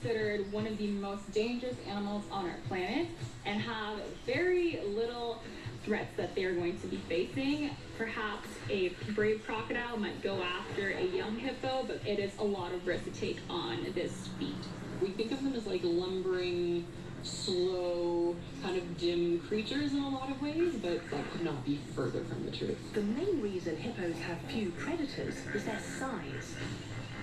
considered one of the most dangerous animals on our planet and have very little threats that they're going to be facing. Perhaps a brave crocodile might go after a young hippo, but it is a lot of risk to take on this feat. We think of them as like lumbering, slow, kind of dim creatures in a lot of ways, but that could not be further from the truth. The main reason hippos have few predators is their size.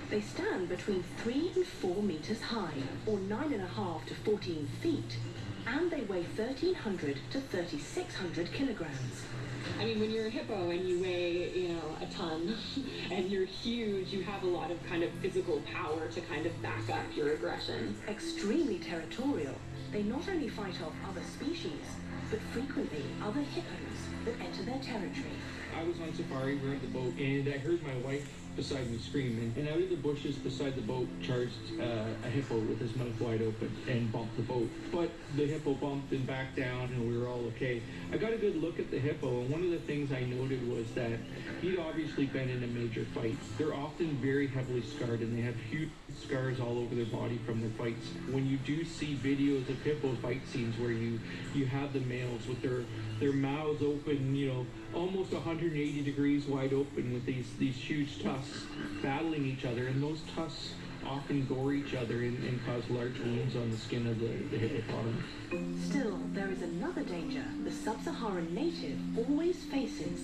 They stand between 3 and 4 meters high, or 9.5 to 14 feet, and they weigh 1,300 to 3,600 kilograms. I mean, when you're a hippo and you weigh, a ton, and you're huge, you have a lot of kind of physical power to kind of back up your aggression. Extremely territorial, they not only fight off other species, but frequently other hippos that enter their territory. I was on safari, we were at the boat, and I heard my wife beside me scream, and out of the bushes beside the boat charged a hippo with his mouth wide open and bumped the boat. But the hippo bumped and backed down, and we were all okay. I got a good look at the hippo, and one of the things I noted was that he'd obviously been in a major fight. They're often very heavily scarred, and they have huge scars all over their body from their fights. When you do see videos of hippo fight scenes where you have the males with their mouths open, almost 180 degrees wide open with these huge tusks battling each other, and those tusks often gore each other and cause large wounds on the skin of the hippopotamus. Still, there is another danger the sub-Saharan native always faces.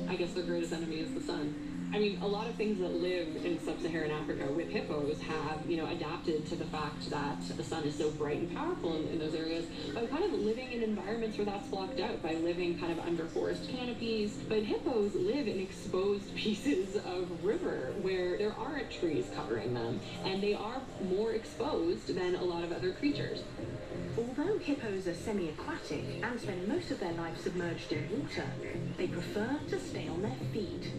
I guess their greatest enemy is the sun. I mean, a lot of things that live in sub-Saharan Africa with hippos have, adapted to the fact that the sun is so bright and powerful in those areas by kind of living in environments where that's blocked out, by living kind of under forest canopies. But hippos live in exposed pieces of river where there aren't trees covering them, and they are more exposed than a lot of other creatures. Although hippos are semi-aquatic and spend most of their life submerged in water, they prefer to stay on their feet.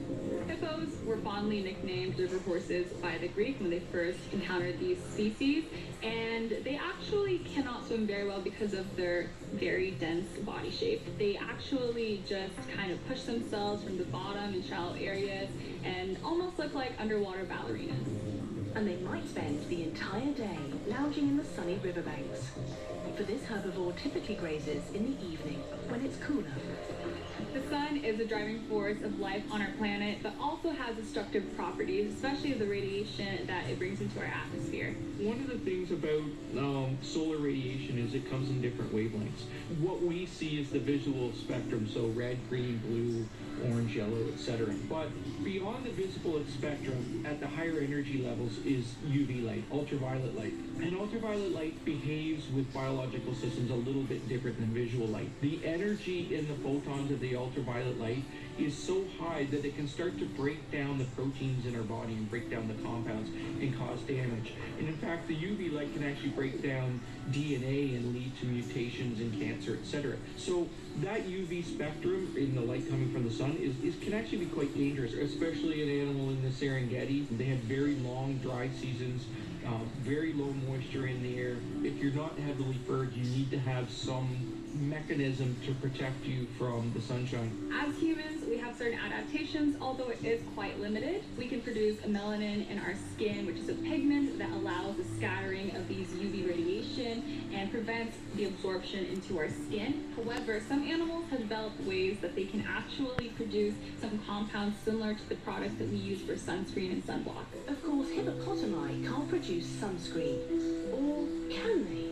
Hippos were fondly nicknamed river horses by the Greek when they first encountered these species, and they actually cannot swim very well because of their very dense body shape. They actually just kind of push themselves from the bottom in shallow areas and almost look like underwater ballerinas. And they might spend the entire day lounging in the sunny riverbanks. For this herbivore typically grazes in the evening when it's cooler. The sun is a driving force of life on our planet, but also has destructive properties, especially the radiation that it brings into our atmosphere. One of the things about solar radiation is it comes in different wavelengths. What we see is the visual spectrum, so red, green, blue, orange, yellow, etc. But beyond the visible spectrum, at the higher energy levels, is UV light, ultraviolet light. And ultraviolet light behaves with biological systems a little bit different than visual light. The energy in the photons of the ultraviolet light is so high that it can start to break down the proteins in our body and break down the compounds and cause damage. And in fact, the UV light can actually break down DNA and lead to mutations in cancer, etc. So that UV spectrum in the light coming from the sun can actually be quite dangerous, especially an animal in the Serengeti. They have very long dry seasons, very low moisture in the air. If you're not heavily furred, you need to have some mechanism to protect you from the sunshine. As humans, we have certain adaptations, although it is quite limited. We can produce a melanin in our skin, which is a pigment that allows the scattering of these UV radiation and prevents the absorption into our skin. However, some animals have developed ways that they can actually produce some compounds similar to the products that we use for sunscreen and sunblock. Of course, hippopotami can't produce sunscreen. Or can they?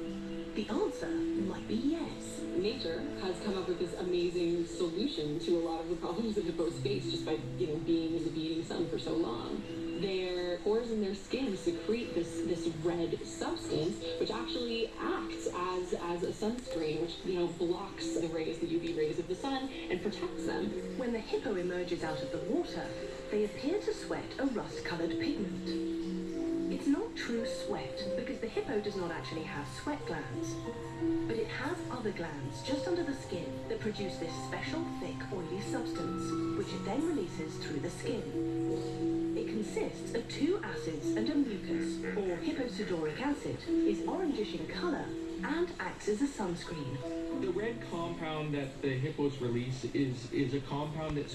The answer might be yes. Nature has come up with this amazing solution to a lot of the problems that hippos face just by, being in the beating sun for so long. Their pores in their skin secrete this red substance, which actually acts as a sunscreen, which, blocks the UV rays of the sun and protects them. When the hippo emerges out of the water, they appear to sweat a rust-colored pigment. It's not true sweat because the hippo does not actually have sweat glands, but it has other glands just under the skin that produce this special thick oily substance, which it then releases through the skin. It consists of 2 acids and a mucus, or hipposudoric acid, is orangish in color and acts as a sunscreen. The red compound that the hippos release is a compound that's